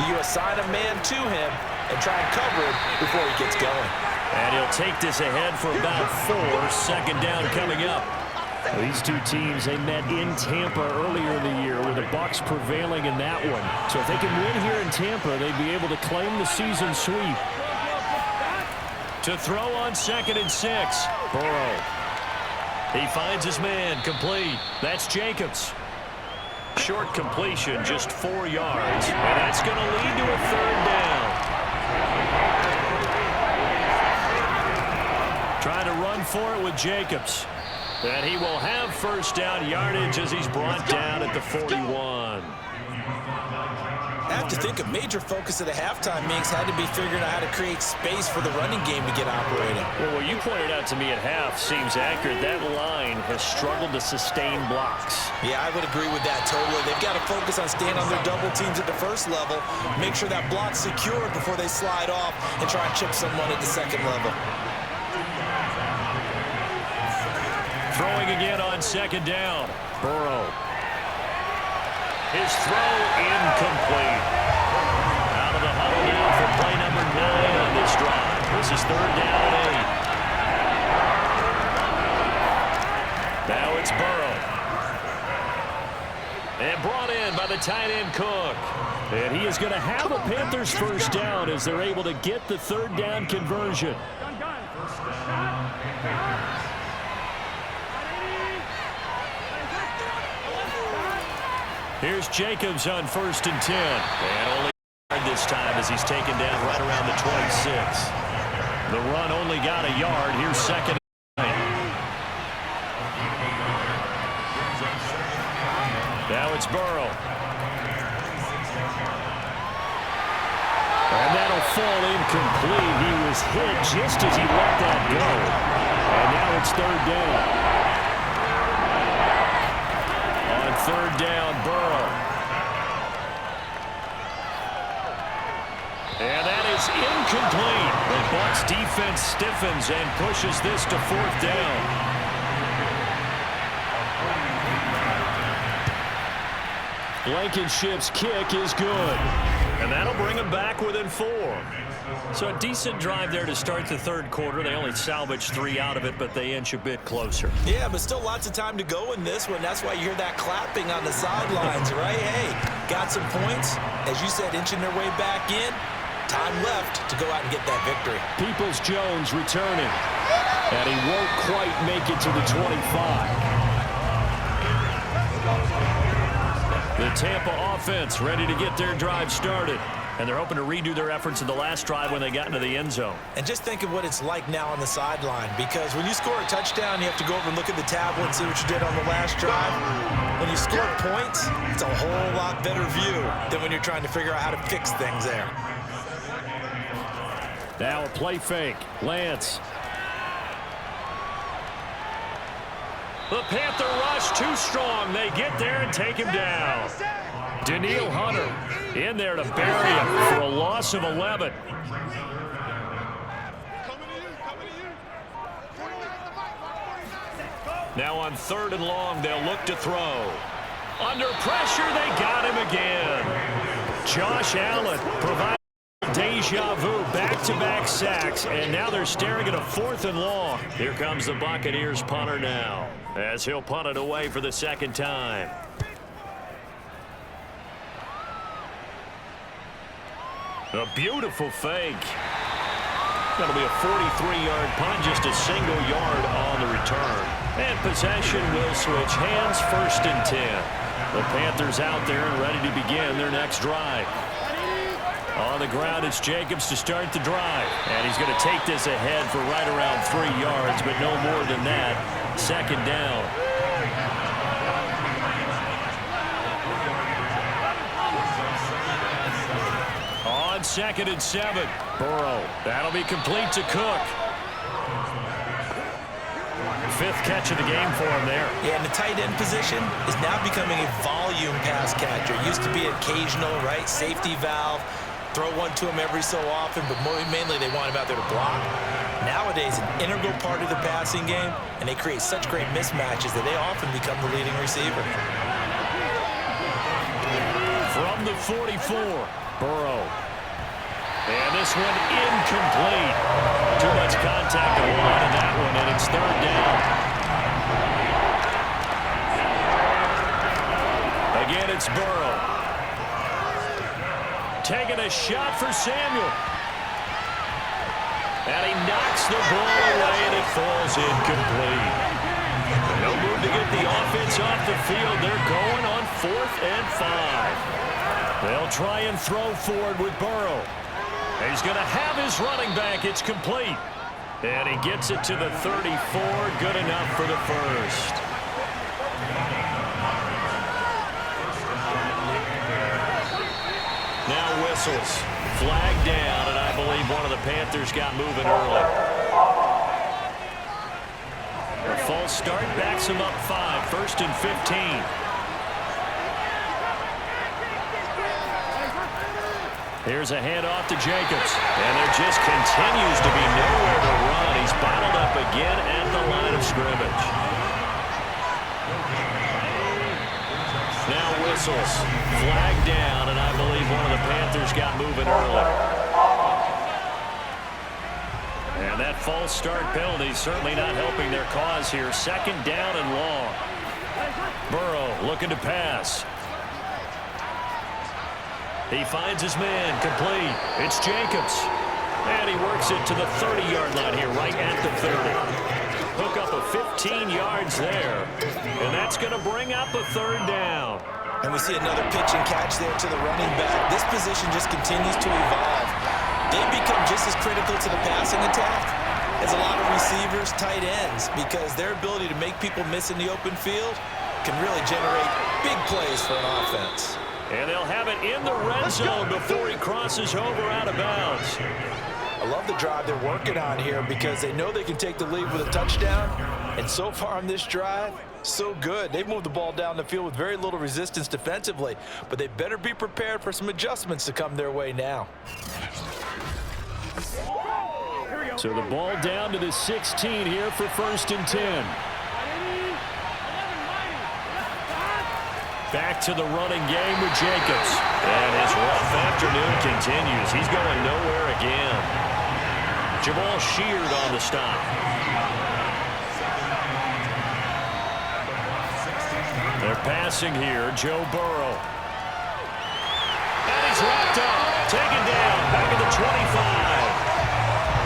you assign a man to him and try and cover it before he gets going. And he'll take this ahead for about 4. 2nd down coming up. These two teams, they met in Tampa earlier in the year with the Bucs prevailing in that one. So if they can win here in Tampa, they'd be able to claim the season sweep. To throw on 2nd and 6. Burrow. He finds his man complete. That's Jacobs. Short completion, just 4 yards. And that's going to lead to a 3rd down. Trying to run for it with Jacobs. And he will have first down yardage as he's brought down at the 41. I have to think a major focus of the halftime meetings had to be figuring out how to create space for the running game to get operating. Well, what you pointed out to me at half seems accurate. That line has struggled to sustain blocks. Yeah, I would agree with that totally. They've got to focus on staying on their double teams at the first level, make sure that block's secured before they slide off and try and chip someone at the second level. Throwing again on second down. Burrow. His throw incomplete. Out of the huddle now for play number 9 on this drive. This is 3rd down and 8. Now it's Burrow. And brought in by the tight end Cook. And he is going to have a Panthers first down as they're able to get the 3rd down conversion. Here's Jacobs on 1st and 10. And only this time as he's taken down right around the 26. The run only got a yard. Here's 2nd and 9. Now it's Burrow. And that'll fall incomplete. He was hit just as he let that go. And now it's 3rd down. 3rd down, Burrow. And that is incomplete. The Bucs defense stiffens and pushes this to 4th down. Blankenship's kick is good. And that'll bring him back within 4. So a decent drive there to start the 3rd quarter. They only salvaged 3 out of it, but they inch a bit closer. Yeah, but still lots of time to go in this one. That's why you hear that clapping on the sidelines, right? Hey, got some points. As you said, inching their way back in. Time left to go out and get that victory. Peoples-Jones returning. And he won't quite make it to the 25. The Tampa offense ready to get their drive started. And they're hoping to redo their efforts in the last drive when they got into the end zone. And just think of what it's like now on the sideline, because when you score a touchdown, you have to go over and look at the tablet and see what you did on the last drive. When you score points, it's a whole lot better view than when you're trying to figure out how to fix things there. Now a play fake. Lance. The Panther rush too strong. They get there and take him down. Danielle Hunter in there to bury him for a loss of 11. Now on 3rd and long, they'll look to throw. Under pressure, they got him again. Josh Allen provides deja vu, back-to-back sacks, and now they're staring at a 4th and long. Here comes the Buccaneers punter now, as he'll punt it away for the 2nd time. A beautiful fake. That'll be a 43-yard punt, just a single yard on the return. And possession will switch hands, 1st and 10. The Panthers out there and ready to begin their next drive. On the ground, it's Jacobs to start the drive. And he's going to take this ahead for right around 3 yards, but no more than that. 2nd down. On 2nd and 7. Burrow. That'll be complete to Cook. 5th catch of the game for him there. Yeah, and the tight end position is now becoming a volume pass catcher. Used to be occasional, right? Safety valve. Throw one to him every so often, but mainly they want him out there to block. Nowadays, an integral part of the passing game, and they create such great mismatches that they often become the leading receiver. From the 44, Burrow. And this one incomplete. Too much contact on the line of that one, and it's 3rd down. Again, it's Burrow. Taking a shot for Samuel. And he knocks the ball away, and it falls incomplete. No move to get the offense off the field. They're going on 4th and 5. They'll try and throw forward with Burrow. He's going to have his running back. It's complete. And he gets it to the 34. Good enough for the first. whistles. Flag down, and I believe one of the Panthers got moving early. A false start backs him up 5, 1st and 15. Here's a handoff to Jacobs, and there just continues to be nowhere to run. He's bottled up again at the line of scrimmage. Now whistles. Flag down, and I believe one of the Panthers got moving early. And that false start penalty certainly not helping their cause here. 2nd down and long. Burrow looking to pass. He finds his man, complete. It's Jacobs. And he works it to the 30-yard line here, right at the 30. Hook up of 15 yards there. And that's going to bring up a 3rd down. And we see another pitch and catch there to the running back. This position just continues to evolve. They've become just as critical to the passing attack as a lot of receivers, tight ends, because their ability to make people miss in the open field can really generate big plays for an offense. And they'll have it in the red zone before he crosses over out of bounds. I love the drive they're working on here because they know they can take the lead with a touchdown. And so far on this drive, so good. They've moved the ball down the field with very little resistance defensively, but they better be prepared for some adjustments to come their way now. So the ball down to the 16 here for 1st and 10. Back to the running game with Jacobs. And his rough afternoon continues. He's going nowhere again. Jamal Sheard on the stop. They're passing here. Joe Burrow. And he's wrapped up. Taken down. Back at the 25.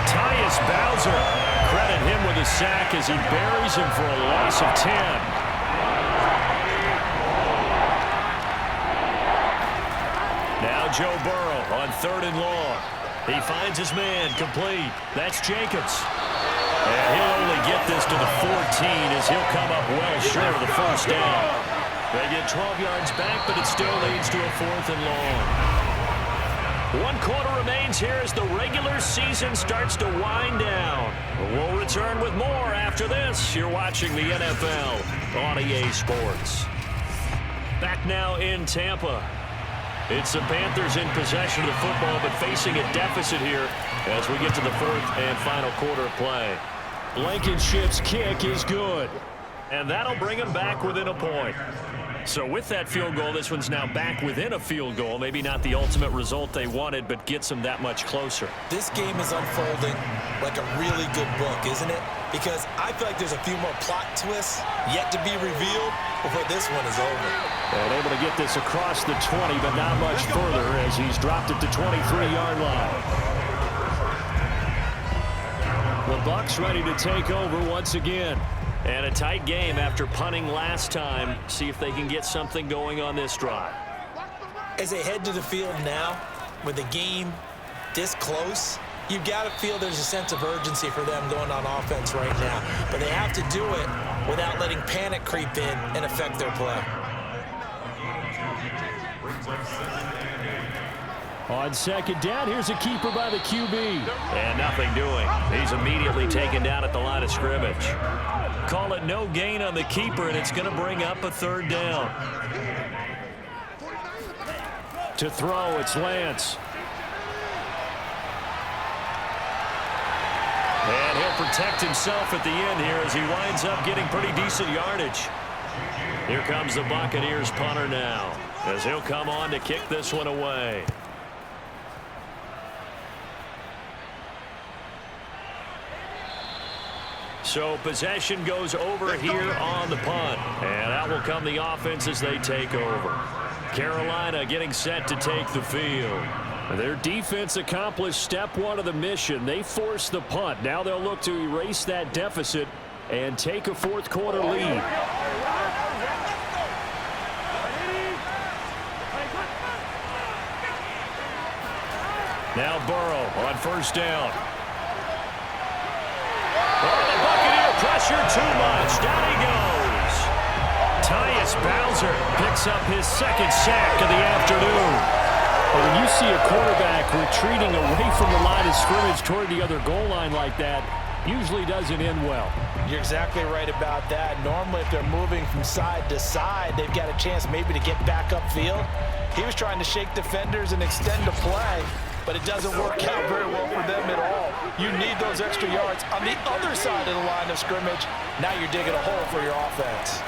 Tyus Bowser. Credit him with a sack as he buries him for a loss of 10. Now Joe Burrow on 3rd and long. He finds his man, complete. That's Jacobs. And he'll only get this to the 14 as he'll come up well short of the 1st down. They get 12 yards back, but it still leads to a 4th and long. 1 quarter remains here as the regular season starts to wind down. We'll return with more after this. You're watching the NFL on EA Sports. Back now in Tampa. It's the Panthers in possession of the football, but facing a deficit here as we get to the 4th and final quarter of play. Blankenship's kick is good, and that'll bring them back within a point. So with that field goal, this one's now back within a field goal. Maybe not the ultimate result they wanted, but gets them that much closer. This game is unfolding like a really good book, isn't it? Because I feel like there's a few more plot twists yet to be revealed before this one is over. And able to get this across the 20, but not much further as he's dropped it to 23-yard line. The Bucs ready to take over once again. And a tight game after punting last time. See if they can get something going on this drive. As they head to the field now, with the game this close, you've got to feel there's a sense of urgency for them going on offense right now. But they have to do it without letting panic creep in and affect their play. On 2nd down, here's a keeper by the QB. And nothing doing. He's immediately taken down at the line of scrimmage. Call it no gain on the keeper, and it's going to bring up a 3rd down. To throw, it's Lance. And he'll protect himself at the end here as he winds up getting pretty decent yardage. Here comes the Buccaneers punter now as he'll come on to kick this one away. So possession goes over here on the punt. And out will come the offense as they take over. Carolina getting set to take the field. Their defense accomplished step 1 of the mission. They forced the punt. Now they'll look to erase that deficit and take a 4th quarter lead. Now Burrow on 1st down. Oh, the Buccaneer pressure too much. Down he goes. Tyus Bowser picks up his 2nd sack of the afternoon. Well, when you see a quarterback retreating away from the line of scrimmage toward the other goal line like that, usually doesn't end well. You're exactly right about that. Normally, if they're moving from side to side, they've got a chance maybe to get back upfield. He was trying to shake defenders and extend the play, but it doesn't work out very well for them at all. You need those extra yards on the other side of the line of scrimmage. Now you're digging a hole for your offense.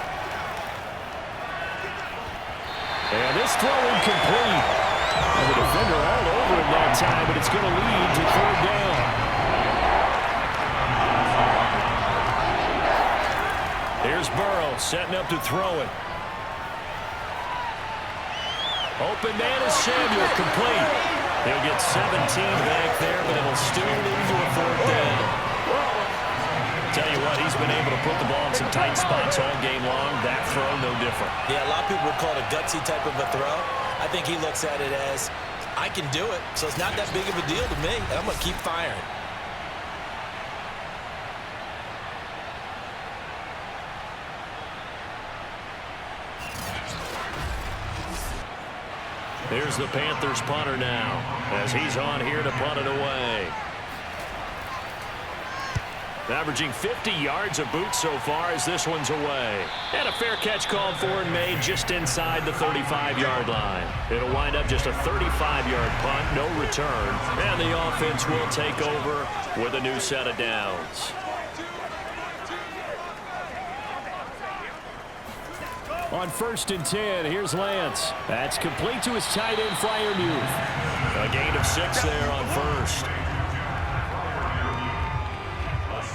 And this throw incomplete. And the defender all over him that time, but it's going to lead to third down. Here's Burrow setting up to throw it. Open man is Samuel, complete. He'll get 17 back there, but it'll still lead to a fourth down. Tell you what, he's been able to put the ball in some tight spots all game long. That throw, no different. Yeah, a lot of people would call it a gutsy type of a throw. I think he looks at it as, I can do it, so it's not that big of a deal to me, and I'm going to keep firing. Here's the Panthers punter now, as he's on here to punt it away. Averaging 50 yards a boot so far as this one's away. And a fair catch called for and made just inside the 35-yard line. It'll wind up just a 35-yard punt, no return. And the offense will take over with a new set of downs. On 1st and 10, here's Lance. That's complete to his tight end, Freiermuth. A gain of 6 there on first.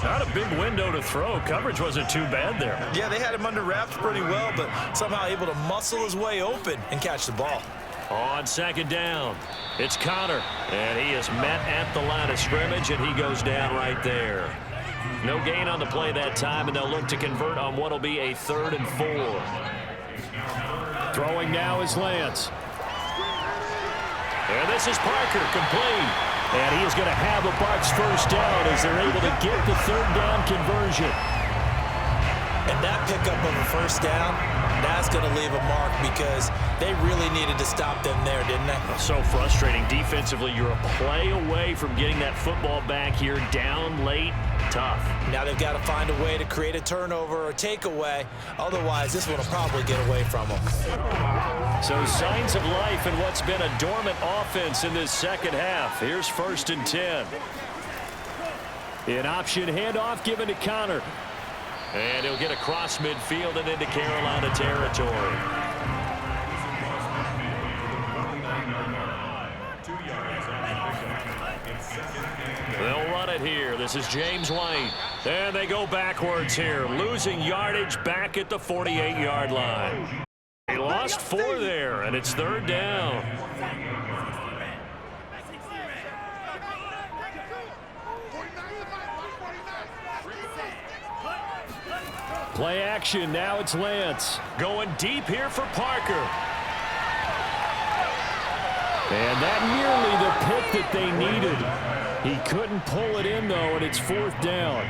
Not a big window to throw. Coverage wasn't too bad there. Yeah, they had him under wraps pretty well, but somehow able to muscle his way open and catch the ball. On 2nd down, it's Connor. And he is met at the line of scrimmage, and he goes down right there. No gain on the play that time, and they'll look to convert on what will be a 3rd and 4. Throwing now is Lance. And this is Parker, complete. And he is going to have the Bucs first down as they're able to get the 3rd down conversion. And that pickup of a first down, that's going to leave a mark because they really needed to stop them there, didn't they? So frustrating. Defensively, you're a play away from getting that football back here down late. Tough. Now they've got to find a way to create a turnover or takeaway. Otherwise, this one will probably get away from them. So signs of life in what's been a dormant offense in this second half. Here's 1st and 10. An option handoff given to Connor. And he'll get across midfield and into Carolina territory. They'll run it here. This is James White. And they go backwards here, losing yardage back at the 48-yard line. They lost 4 there, and it's 3rd down. Play action. Now it's Lance. Going deep here for Parker. And that nearly the pick that they needed. He couldn't pull it in, though, and it's 4th down.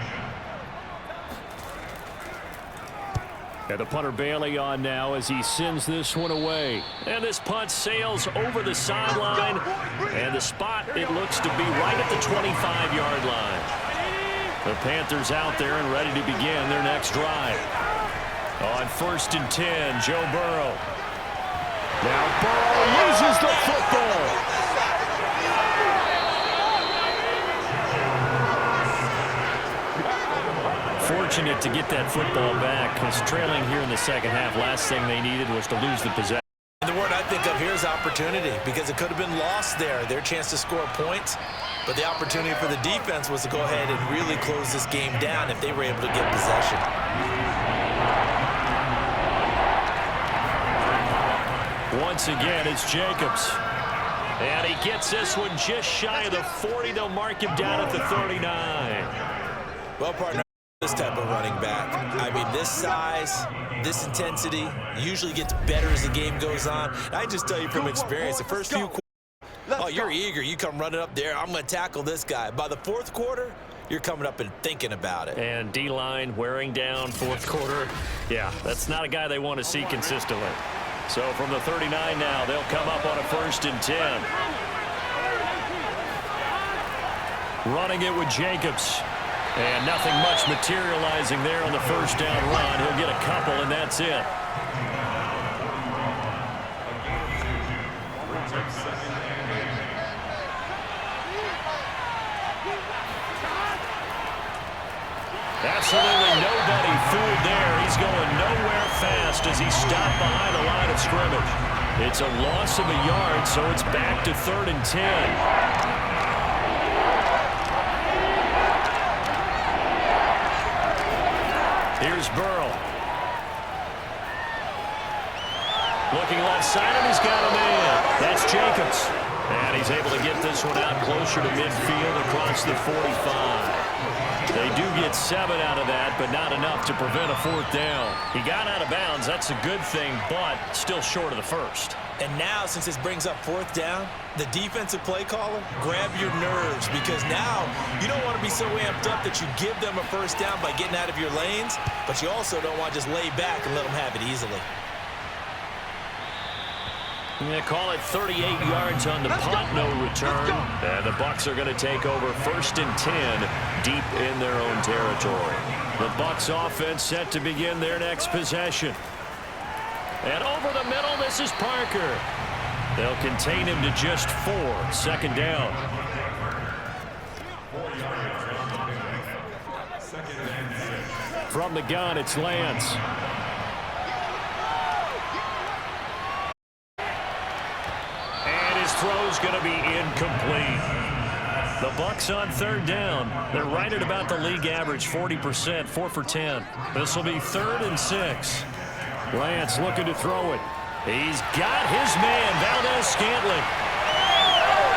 And the punter Bailey on now as he sends this one away. And this punt sails over the sideline. And the spot, it looks to be right at the 25-yard line. The Panthers out there and ready to begin their next drive. On 1st and 10, Joe Burrow. Now Burrow loses the football. Fortunate to get that football back, because trailing here in the second half, last thing they needed was to lose the possession. The word I think of here is opportunity, because it could have been lost there, their chance to score points. But the opportunity for the defense was to go ahead and really close this game down if they were able to get possession. Once again, it's Jacobs. And he gets this one just shy of the 40. They'll mark him down at the 39. Well, partner, this type of running back, I mean, this size, this intensity usually gets better as the game goes on. I just tell you from experience, the first few quarters, oh, you're eager. You come running up there. I'm going to tackle this guy. By the 4th quarter, you're coming up and thinking about it. And D-line wearing down 4th quarter. Yeah, that's not a guy they want to see consistently. So from the 39 now, they'll come up on a 1st and 10. Running it with Jacobs. And nothing much materializing there on the 1st down run. He'll get a couple, and that's it. Absolutely nobody fooled there. He's going nowhere fast as he's stopped behind the line of scrimmage. It's a loss of a yard, so it's back to 3rd and 10. Here's Burrow. Looking left side, and he's got a man. That's Jacobs. And he's able to get this one out closer to midfield across the 45. They do get 7 out of that, but not enough to prevent a 4th down. He got out of bounds. That's a good thing, but still short of the 1st. And now, since this brings up 4th down, the defensive play caller, grab your nerves, because now you don't want to be so amped up that you give them a 1st down by getting out of your lanes, but you also don't want to just lay back and let them have it easily. Yeah, call it 38 yards on the punt, no return. And the Bucs are going to take over 1st and 10 deep in their own territory. The Bucs offense set to begin their next possession. And over the middle, this is Parker. They'll contain him to just 4. 2nd down. From the gun, it's Lance. Throw's going to be incomplete. The Bucs on 3rd down. They're right at about the league average, 40%, 4 for 10. This will be 3rd and 6. Lance looking to throw it. He's got his man, Valdez-Scantling.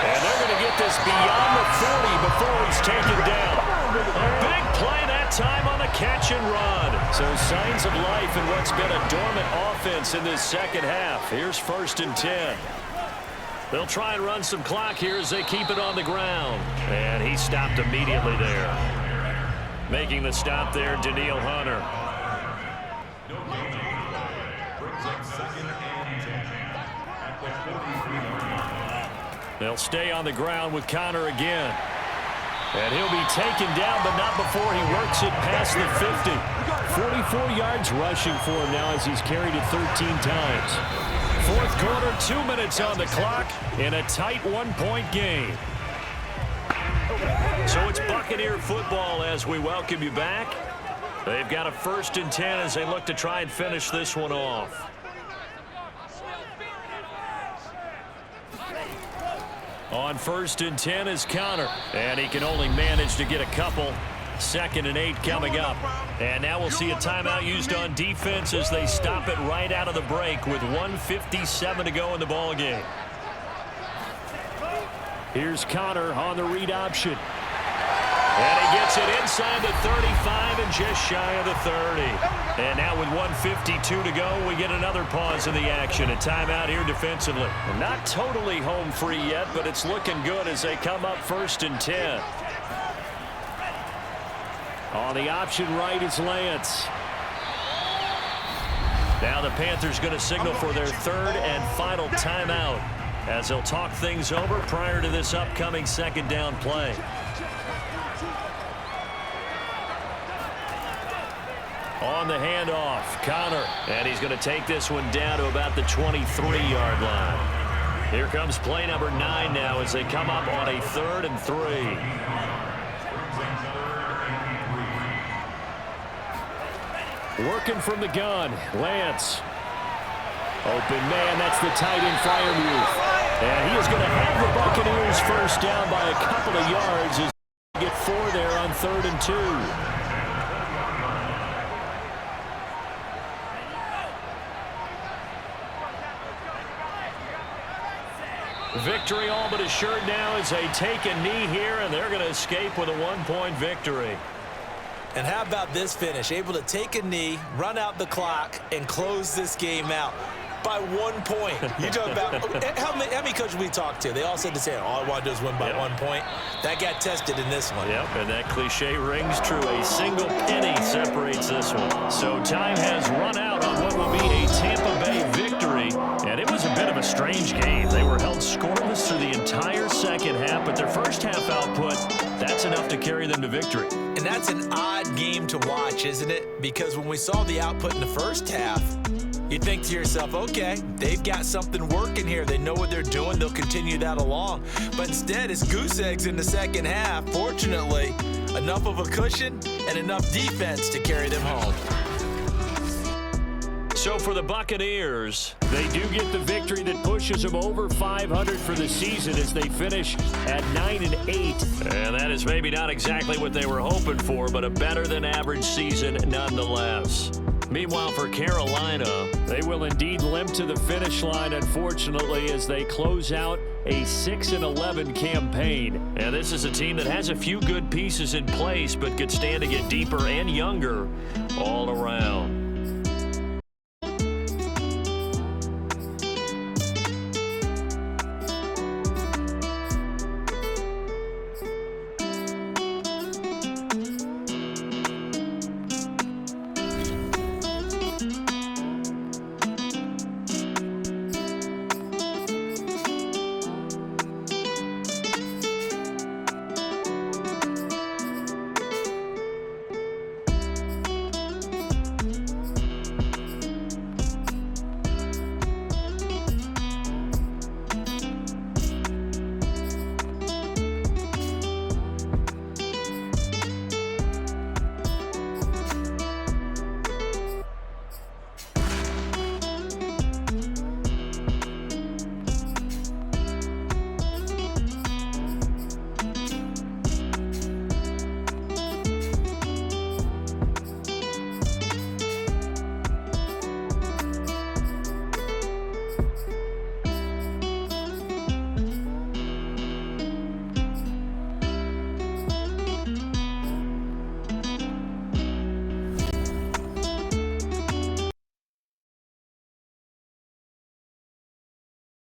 And they're going to get this beyond the 40 before he's taken down. A big play that time on the catch and run. So signs of life in what's been a dormant offense in this 2nd half. Here's 1st and 10. They'll try and run some clock here as they keep it on the ground. And he stopped immediately there. Making the stop there, Daniil Hunter. They'll stay on the ground with Connor again. And he'll be taken down, but not before he works it past the 50. 44 yards rushing for him now as he's carried it 13 times. 4th quarter, 2 minutes on the clock in a tight 1-point game. So it's Buccaneer football as we welcome you back. They've got a 1st and 10 as they look to try and finish this one off. On 1st and 10 is Connor, and he can only manage to get a couple. 2nd and 8 coming up. And now we'll see a timeout used on defense as they stop it right out of the break with 1:57 to go in the ball game. Here's Connor on the read option. And he gets it inside the 35 and just shy of the 30. And now with 1:52 to go, we get another pause in the action. A timeout here defensively. Not totally home free yet, but it's looking good as they come up 1st and 10. On the option right is Lance. Now the Panthers going to signal for their 3rd and final timeout as they'll talk things over prior to this upcoming 2nd down play. On the handoff, Connor. And he's going to take this one down to about the 23-yard line. Here comes play number 9 now as they come up on a 3rd and 3. Working from the gun, Lance. Open man, that's the tight end Freiermuth. And he is going to have the Buccaneers 1st down by a couple of yards as they get 4 there on 3rd and 2. Victory all but assured now as they take a knee here, and they're going to escape with a 1-point victory. And how about this finish? Able to take a knee, run out the clock, and close this game out by 1 point. You talk about how many coaches we talked to? They all said the same. All I want to do is win by 1 point. That got tested in this one. Yep, and that cliche rings true. A single penny separates this one. So time has run out on what will be a Tampa Bay victory. of a strange game. They were held scoreless through the entire second half, but their first half output, that's enough to carry them to victory. And that's an odd game to watch, isn't it? Because when we saw the output in the first half, you think to yourself, okay, they've got something working here. They know what they're doing. They'll continue that along. But instead, it's goose eggs in the second half. Fortunately, enough of a cushion and enough defense to carry them home. So for the Buccaneers, they do get the victory that pushes them over 500 for the season as they finish at 9-8. And that is maybe not exactly what they were hoping for, but a better than average season nonetheless. Meanwhile, for Carolina, they will indeed limp to the finish line, unfortunately, as they close out a 6-11 campaign. And this is a team that has a few good pieces in place, but could stand to get deeper and younger all around.